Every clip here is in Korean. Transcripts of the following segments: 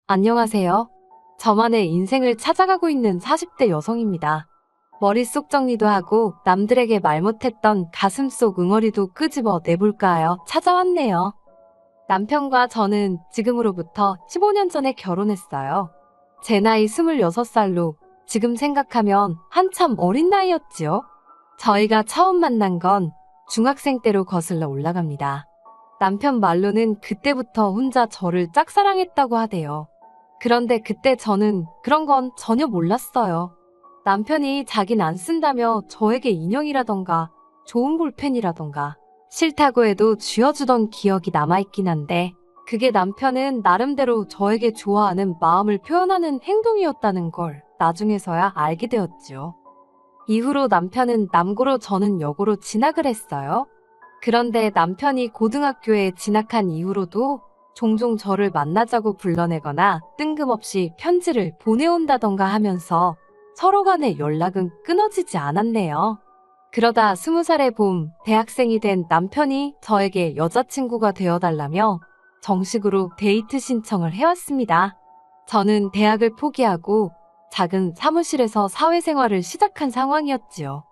안녕하세요. 저만의 인생을 찾아가고 있는 40대 여성입니다. 머릿속 정리도 하고 남들에게 말 못했던 가슴속 응어리도 끄집어 내볼까요? 찾아왔네요. 남편과 저는 지금으로부터 15년 전에 결혼했어요. 제 나이 26살로 지금 생각하면 한참 어린 나이였지요. 저희가 처음 만난 건 중학생 때로 거슬러 올라갑니다. 남편 말로는 그때부터 혼자 저를 짝사랑했다고 하대요. 그런데 그때 저는 그런 건 전혀 몰랐어요. 남편이 자긴 안 쓴다며 저에게 인형이라던가 좋은 볼펜이라던가 싫다고 해도 쥐어주던 기억이 남아있긴 한데 그게 남편은 나름대로 저에게 좋아하는 마음을 표현하는 행동이었다는 걸 나중에서야 알게 되었지요. 이후로 남편은 남고로 저는 여고로 진학을 했어요. 그런데 남편이 고등학교에 진학한 이후로도 종종 저를 만나자고 불러내거나 뜬금없이 편지를 보내온다던가 하면서 서로 간의 연락은 끊어지지 않았네요. 그러다 20살의 봄, 대학생이 된 남편이 저에게 여자친구가 되어달라며 정식으로 데이트 신청을 해왔습니다. 저는 대학을 포기하고 작은 사무실에서 사회생활을 시작한 상황이었지요.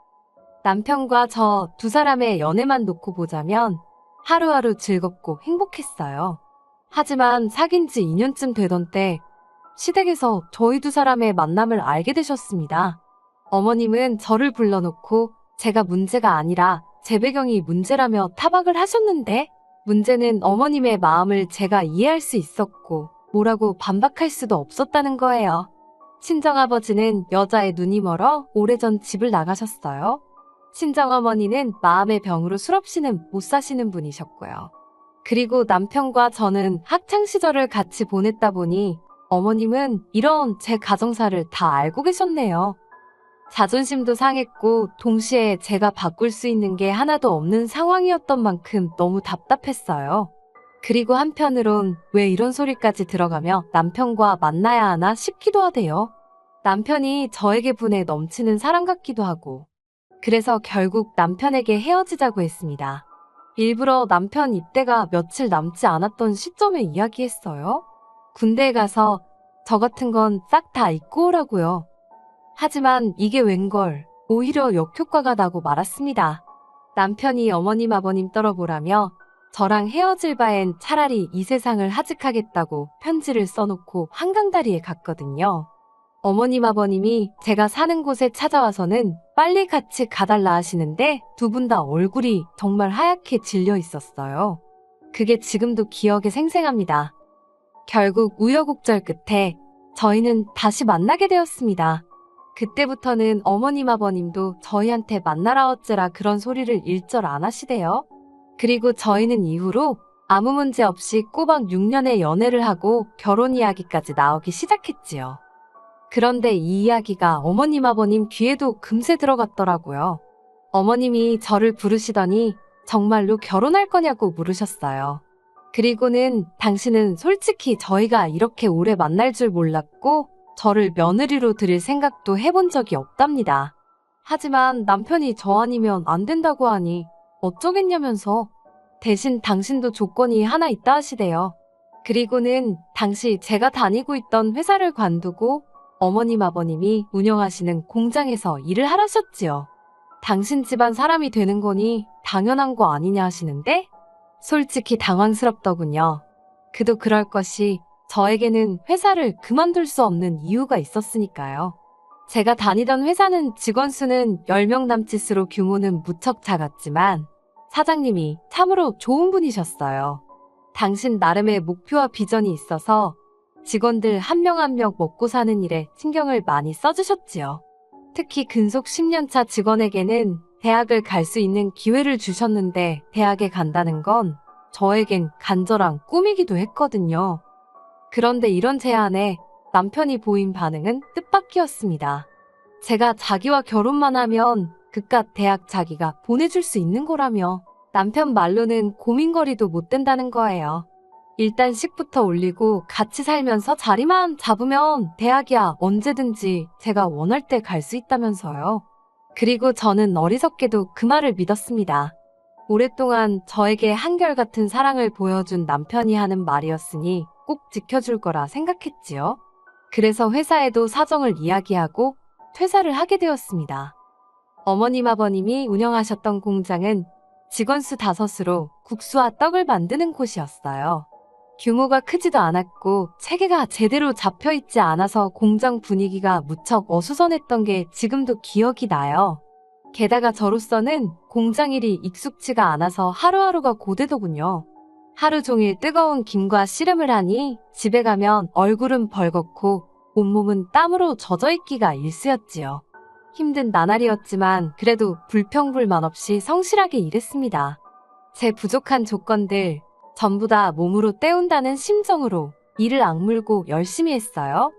남편과 저 두 사람의 연애만 놓고 보자면 하루하루 즐겁고 행복했어요. 하지만 사귄 지 2년쯤 되던 때 시댁에서 저희 두 사람의 만남을 알게 되셨습니다. 어머님은 저를 불러놓고 제가 문제가 아니라 제 배경이 문제라며 타박을 하셨는데 문제는 어머님의 마음을 제가 이해할 수 있었고 뭐라고 반박할 수도 없었다는 거예요. 친정아버지는 여자의 눈이 멀어 오래전 집을 나가셨어요. 친정어머니는 마음의 병으로 술없이는 못 사시는 분이셨고요. 그리고 남편과 저는 학창시절을 같이 보냈다 보니 어머님은 이런 제 가정사를 다 알고 계셨네요. 자존심도 상했고 동시에 제가 바꿀 수 있는 게 하나도 없는 상황이었던 만큼 너무 답답했어요. 그리고 한편으론 왜 이런 소리까지 들어가며 남편과 만나야 하나 싶기도 하대요. 남편이 저에게 분에 넘치는 사람 같기도 하고 그래서 결국 남편에게 헤어지자고 했습니다. 일부러 남편 입대가 며칠 남지 않았던 시점에 이야기했어요. 군대에 가서 저 같은 건 싹 다 잊고 오라고요. 하지만 이게 웬걸 오히려 역효과가 나고 말았습니다. 남편이 어머님 아버님 떨어보라며 저랑 헤어질 바엔 차라리 이 세상을 하직하겠다고 편지를 써놓고 한강다리에 갔거든요. 어머님 아버님이 제가 사는 곳에 찾아와서는 빨리 같이 가달라 하시는데 두 분 다 얼굴이 정말 하얗게 질려 있었어요. 그게 지금도 기억에 생생합니다. 결국 우여곡절 끝에 저희는 다시 만나게 되었습니다. 그때부터는 어머님 아버님도 저희한테 만나라 어째라 그런 소리를 일절 안 하시대요. 그리고 저희는 이후로 아무 문제 없이 꼬박 6년의 연애를 하고 결혼 이야기까지 나오기 시작했지요. 그런데 이 이야기가 어머님 아버님 귀에도 금세 들어갔더라고요. 어머님이 저를 부르시더니 정말로 결혼할 거냐고 물으셨어요. 그리고는 당신은 솔직히 저희가 이렇게 오래 만날 줄 몰랐고 저를 며느리로 드릴 생각도 해본 적이 없답니다. 하지만 남편이 저 아니면 안 된다고 하니 어쩌겠냐면서 대신 당신도 조건이 하나 있다 하시대요. 그리고는 당시 제가 다니고 있던 회사를 관두고 어머님 아버님이 운영하시는 공장에서 일을 하라셨지요. 당신 집안 사람이 되는 거니 당연한 거 아니냐 하시는데 솔직히 당황스럽더군요. 그도 그럴 것이 저에게는 회사를 그만둘 수 없는 이유가 있었으니까요. 제가 다니던 회사는 직원 수는 10명 남짓으로 규모는 무척 작았지만 사장님이 참으로 좋은 분이셨어요. 당신 나름의 목표와 비전이 있어서 직원들 한 명 한 명 먹고 사는 일에 신경을 많이 써주셨지요. 특히 근속 10년차 직원에게는 대학을 갈 수 있는 기회를 주셨는데 대학에 간다는 건 저에겐 간절한 꿈이기도 했거든요. 그런데 이런 제안에 남편이 보인 반응은 뜻밖이었습니다. 제가 자기와 결혼만 하면 그깟 대학 자기가 보내줄 수 있는 거라며 남편 말로는 고민거리도 못 된다는 거예요. 일단 식부터 올리고 같이 살면서 자리만 잡으면 대학이야 언제든지 제가 원할 때 갈 수 있다면서요. 그리고 저는 어리석게도 그 말을 믿었습니다. 오랫동안 저에게 한결같은 사랑을 보여준 남편이 하는 말이었으니 꼭 지켜줄 거라 생각했지요. 그래서 회사에도 사정을 이야기하고 퇴사를 하게 되었습니다. 어머님 아버님이 운영하셨던 공장은 직원 수 5으로 국수와 떡을 만드는 곳이었어요. 규모가 크지도 않았고 체계가 제대로 잡혀있지 않아서 공장 분위기가 무척 어수선했던 게 지금도 기억이 나요. 게다가 저로서는 공장 일이 익숙치가 않아서 하루하루가 고되더군요. 하루 종일 뜨거운 김과 씨름을 하니 집에 가면 얼굴은 벌겋고 온몸은 땀으로 젖어있기가 일쑤였지요. 힘든 나날이었지만 그래도 불평불만 없이 성실하게 일했습니다. 제 부족한 조건들 전부 다 몸으로 때운다는 심정으로 이를 악물고 열심히 했어요.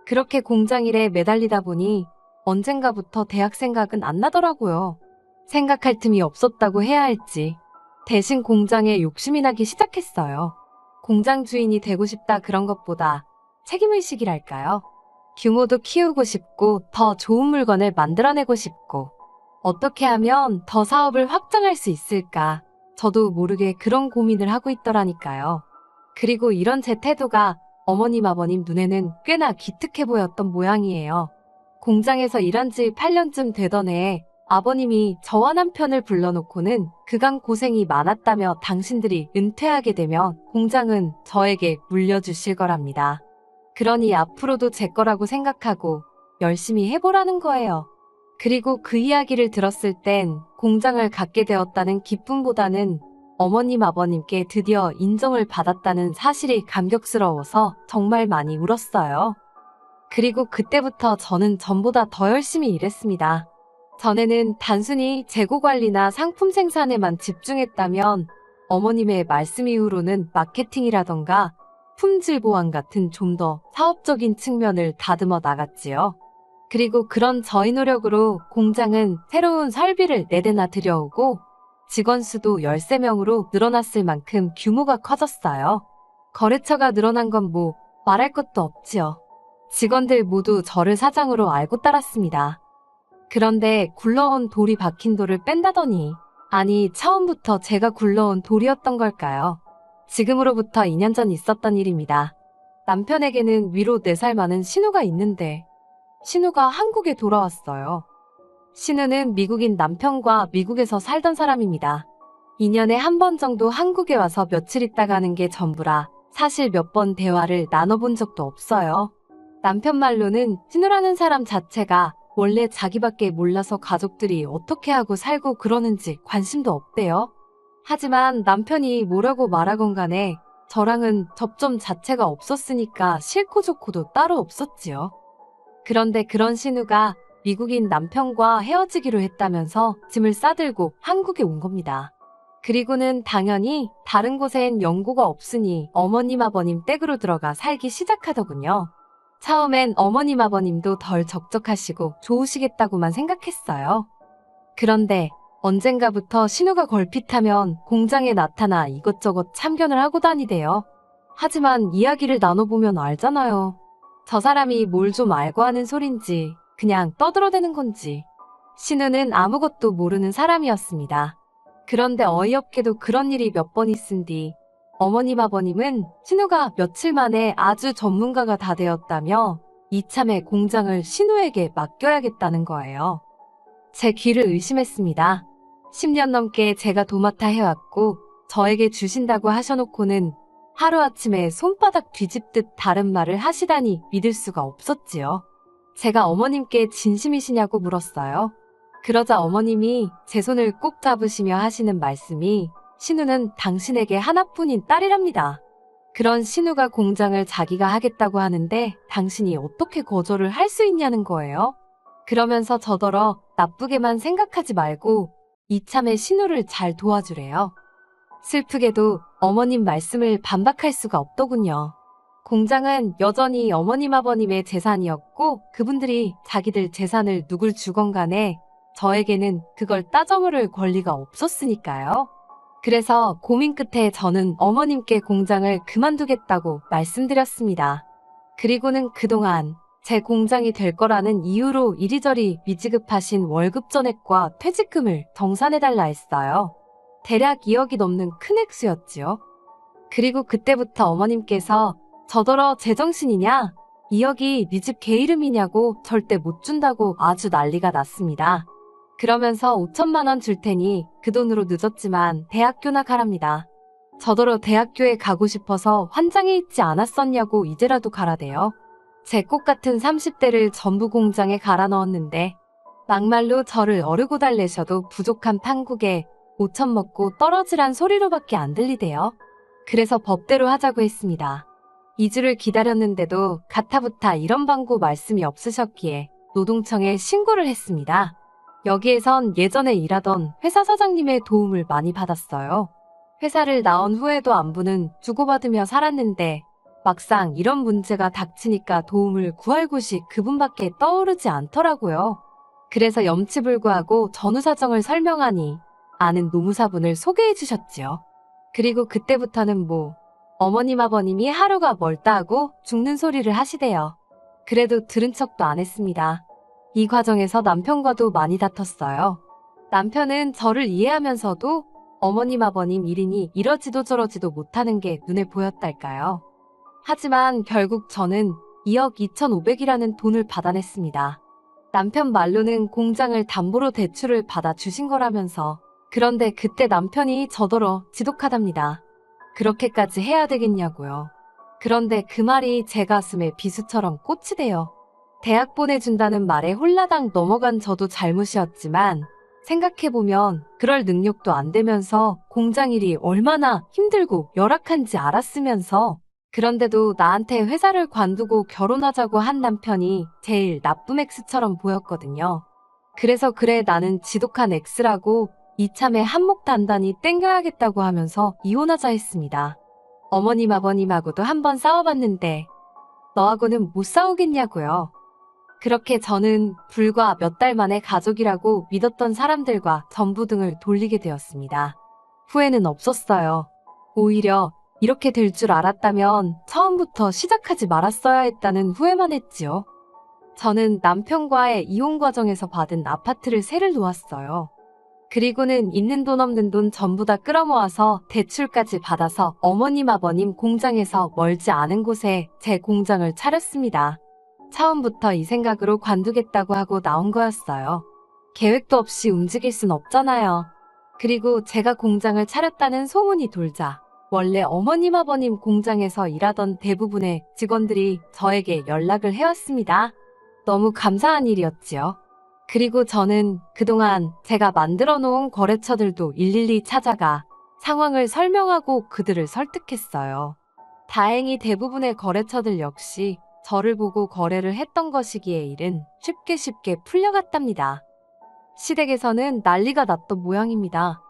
그렇게 공장 일에 매달리다 보니 언젠가부터 대학 생각은 안 나더라고요. 생각할 틈이 없었다고 해야 할지 대신 공장에 욕심이 나기 시작했어요. 공장 주인이 되고 싶다 그런 것보다 책임의식이랄까요. 규모도 키우고 싶고 더 좋은 물건을 만들어내고 싶고 어떻게 하면 더 사업을 확장할 수 있을까 저도 모르게 그런 고민을 하고 있더라니까요. 그리고 이런 제 태도가 어머님 아버님 눈에는 꽤나 기특해 보였던 모양이에요. 공장에서 일한 지 8년쯤 되던 해에 아버님이 저와 남편을 불러놓고는 그간 고생이 많았다며 당신들이 은퇴하게 되면 공장은 저에게 물려주실 거랍니다. 그러니 앞으로도 제 거라고 생각하고 열심히 해보라는 거예요. 그리고 그 이야기를 들었을 땐 공장을 갖게 되었다는 기쁨보다는 어머님 아버님께 드디어 인정을 받았다는 사실이 감격스러워서 정말 많이 울었어요. 그리고 그때부터 저는 전보다 더 열심히 일했습니다. 전에는 단순히 재고 관리나 상품 생산에만 집중했다면 어머님의 말씀 이후로는 마케팅이라던가 품질 보완 같은 좀 더 사업적인 측면을 다듬어 나갔지요. 그리고 그런 저희 노력으로 공장은 새로운 설비를 4대나 들여오고 직원 수도 13명으로 늘어났을 만큼 규모가 커졌어요. 거래처가 늘어난 건 뭐 말할 것도 없지요. 직원들 모두 저를 사장으로 알고 따랐습니다. 그런데 굴러온 돌이 박힌 돌을 뺀다더니 아니 처음부터 제가 굴러온 돌이었던 걸까요? 지금으로부터 2년 전 있었던 일입니다. 남편에게는 위로 4살 많은 신우가 있는데 신우가 한국에 돌아왔어요. 신우는 미국인 남편과 미국에서 살던 사람입니다. 2년에 한 번 정도 한국에 와서 며칠 있다 가는 게 전부라 사실 몇 번 대화를 나눠본 적도 없어요. 남편 말로는 신우라는 사람 자체가 원래 자기밖에 몰라서 가족들이 어떻게 하고 살고 그러는지 관심도 없대요. 하지만 남편이 뭐라고 말하건 간에 저랑은 접점 자체가 없었으니까 싫고 좋고도 따로 없었지요. 그런데 그런 신우가 미국인 남편과 헤어지기로 했다면서 짐을 싸들고 한국에 온 겁니다. 그리고는 당연히 다른 곳엔 연고가 없으니 어머님 아버님 댁으로 들어가 살기 시작하더군요. 처음엔 어머님 아버님도 덜 적적하시고 좋으시겠다고만 생각했어요. 그런데 언젠가부터 신우가 걸핏하면 공장에 나타나 이것저것 참견을 하고 다니대요. 하지만 이야기를 나눠보면 알잖아요. 저 사람이 뭘 좀 알고 하는 소린지 그냥 떠들어대는 건지. 신우는 아무것도 모르는 사람이었습니다. 그런데 어이없게도 그런 일이 몇 번 있은 뒤 어머님 아버님은 신우가 며칠 만에 아주 전문가가 다 되었다며 이참에 공장을 신우에게 맡겨야겠다는 거예요. 제 귀를 의심했습니다. 10년 넘게 제가 도맡아 해왔고 저에게 주신다고 하셔놓고는 하루아침에 손바닥 뒤집듯 다른 말을 하시다니 믿을 수가 없었지요. 제가 어머님께 진심이시냐고 물었어요. 그러자 어머님이 제 손을 꼭 잡으시며 하시는 말씀이 신우는 당신에게 하나뿐인 딸이랍니다. 그런 신우가 공장을 자기가 하겠다고 하는데 당신이 어떻게 거절을 할 수 있냐는 거예요. 그러면서 저더러 나쁘게만 생각하지 말고 이참에 신우를 잘 도와주래요. 슬프게도 어머님 말씀을 반박할 수가 없더군요. 공장은 여전히 어머님 아버님의 재산이었고 그분들이 자기들 재산을 누굴 주건 간에 저에게는 그걸 따져물을 권리가 없었으니까요. 그래서 고민 끝에 저는 어머님께 공장을 그만두겠다고 말씀드렸습니다. 그리고는 그동안 제 공장이 될 거라는 이유로 이리저리 미지급하신 월급 전액과 퇴직금을 정산해달라 했어요. 대략 2억이 넘는 큰 액수였지요. 그리고 그때부터 어머님께서 저더러 제정신이냐? 2억이 네 집 개 이름이냐고 절대 못 준다고 아주 난리가 났습니다. 그러면서 5천만 원 줄 테니 그 돈으로 늦었지만 대학교나 가랍니다. 저더러 대학교에 가고 싶어서 환장해 있지 않았었냐고 이제라도 가라대요. 제 꽃 같은 30대를 전부 공장에 갈아 넣었는데 막말로 저를 어르고 달래셔도 부족한 판국에 5천 먹고 떨어지란 소리로밖에 안 들리대요. 그래서 법대로 하자고 했습니다. 2주를 기다렸는데도 가타부타 이런 방구 말씀이 없으셨기에 노동청에 신고를 했습니다. 여기에선 예전에 일하던 회사 사장님의 도움을 많이 받았어요. 회사를 나온 후에도 안부는 주고받으며 살았는데 막상 이런 문제가 닥치니까 도움을 구할 곳이 그분밖에 떠오르지 않더라고요. 그래서 염치불구하고 전후 사정을 설명하니 아는 노무사분을 소개해 주셨지요. 그리고 그때부터는 어머님 아버님이 하루가 멀다 하고 죽는 소리를 하시대요. 그래도 들은 척도 안 했습니다. 이 과정에서 남편과도 많이 다퉜어요. 남편은 저를 이해하면서도 어머님 아버님 일이니 이러지도 저러지도 못하는 게 눈에 보였달까요. 하지만 결국 저는 2억 2,500이라는 돈을 받아냈습니다. 남편 말로는 공장을 담보로 대출을 받아 주신 거라면서. 그런데 그때 남편이 저더러 지독하답니다. 그렇게까지 해야 되겠냐고요. 그런데 그 말이 제 가슴에 비수처럼 꽂히대요. 대학 보내준다는 말에 홀라당 넘어간 저도 잘못이었지만 생각해보면 그럴 능력도 안 되면서 공장 일이 얼마나 힘들고 열악한지 알았으면서 그런데도 나한테 회사를 관두고 결혼하자고 한 남편이 제일 나쁜 X처럼 보였거든요. 그래서 그래 나는 지독한 X라고 이참에 한몫 단단히 땡겨야겠다고 하면서 이혼하자 했습니다. 어머님 아버님하고도 한번 싸워봤는데 너하고는 못 싸우겠냐고요. 그렇게 저는 불과 몇 달 만에 가족이라고 믿었던 사람들과 전부등을 돌리게 되었습니다. 후회는 없었어요. 오히려 이렇게 될 줄 알았다면 처음부터 시작하지 말았어야 했다는 후회만 했지요. 저는 남편과의 이혼 과정에서 받은 아파트를 세를 놓았어요. 그리고는 있는 돈 없는 돈 전부 다 끌어모아서 대출까지 받아서 어머님 아버님 공장에서 멀지 않은 곳에 제 공장을 차렸습니다. 처음부터 이 생각으로 관두겠다고 하고 나온 거였어요. 계획도 없이 움직일 순 없잖아요. 그리고 제가 공장을 차렸다는 소문이 돌자 원래 어머님 아버님 공장에서 일하던 대부분의 직원들이 저에게 연락을 해왔습니다. 너무 감사한 일이었지요. 그리고 저는 그동안 제가 만들어 놓은 거래처들도 일일이 찾아가 상황을 설명하고 그들을 설득했어요. 다행히 대부분의 거래처들 역시 저를 보고 거래를 했던 것이기에 일은 쉽게 풀려갔답니다. 시댁에서는 난리가 났던 모양입니다.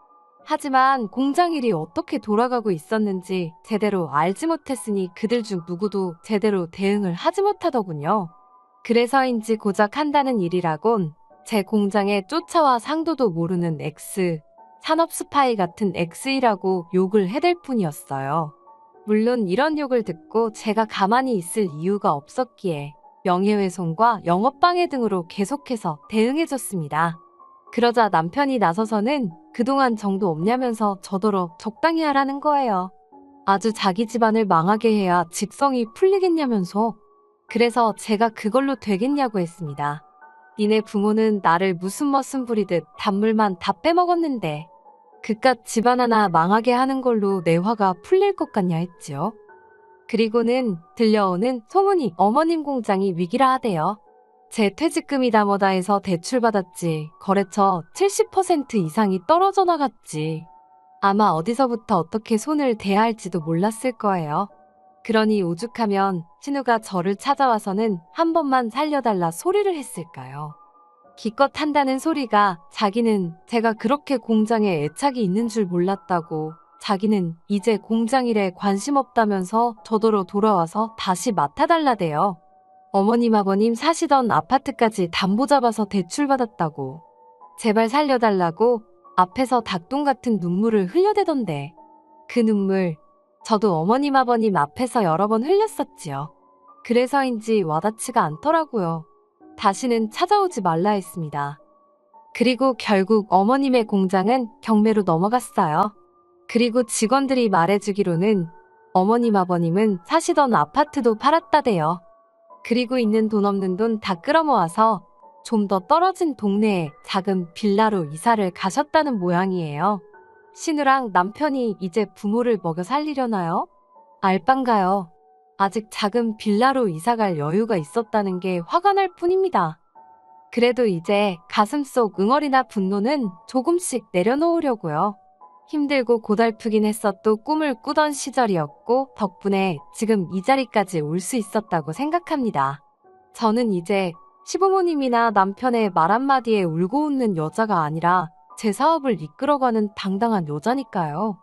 하지만 공장 일이 어떻게 돌아가고 있었는지 제대로 알지 못했으니 그들 중 누구도 제대로 대응을 하지 못하더군요. 그래서인지 고작 한다는 일이라곤 제 공장에 쫓아와 상도도 모르는 X, 산업 스파이 같은 X이라고 욕을 해댈 뿐이었어요. 물론 이런 욕을 듣고 제가 가만히 있을 이유가 없었기에 명예훼손과 영업방해 등으로 계속해서 대응해줬습니다. 그러자 남편이 나서서는 그동안 정도 없냐면서 저더러 적당히 하라는 거예요. 아주 자기 집안을 망하게 해야 직성이 풀리겠냐면서. 그래서 제가 그걸로 되겠냐고 했습니다. 니네 부모는 나를 무슨 머슴 부리듯 단물만 다 빼먹었는데 그깟 집안 하나 망하게 하는 걸로 내 화가 풀릴 것 같냐 했지요. 그리고는 들려오는 소문이 어머님 공장이 위기라 하대요. 제 퇴직금이다 뭐다 해서 대출받았지 거래처 70% 이상이 떨어져 나갔지. 아마 어디서부터 어떻게 손을 대야 할지도 몰랐을 거예요. 그러니 오죽하면 신우가 저를 찾아와서는 한 번만 살려달라 소리를 했을까요? 기껏 한다는 소리가 자기는 제가 그렇게 공장에 애착이 있는 줄 몰랐다고 자기는 이제 공장 일에 관심 없다면서 저더러 돌아와서 다시 맡아달라대요. 어머님 아버님 사시던 아파트까지 담보 잡아서 대출받았다고 제발 살려달라고 앞에서 닭똥 같은 눈물을 흘려대던데 그 눈물 저도 어머님 아버님 앞에서 여러 번 흘렸었지요. 그래서인지 와닿지가 않더라고요. 다시는 찾아오지 말라 했습니다. 그리고 결국 어머님의 공장은 경매로 넘어갔어요. 그리고 직원들이 말해주기로는 어머님 아버님은 사시던 아파트도 팔았다대요. 그리고 있는 돈 없는 돈 다 끌어모아서 좀 더 떨어진 동네에 작은 빌라로 이사를 가셨다는 모양이에요. 신우랑 남편이 이제 부모를 먹여 살리려나요? 알빵가요. 아직 작은 빌라로 이사갈 여유가 있었다는 게 화가 날 뿐입니다. 그래도 이제 가슴속 응어리나 분노는 조금씩 내려놓으려고요. 힘들고 고달프긴 했어도 꿈을 꾸던 시절이었고 덕분에 지금 이 자리까지 올 수 있었다고 생각합니다. 저는 이제 시부모님이나 남편의 말 한마디에 울고 웃는 여자가 아니라 제 사업을 이끌어가는 당당한 여자니까요.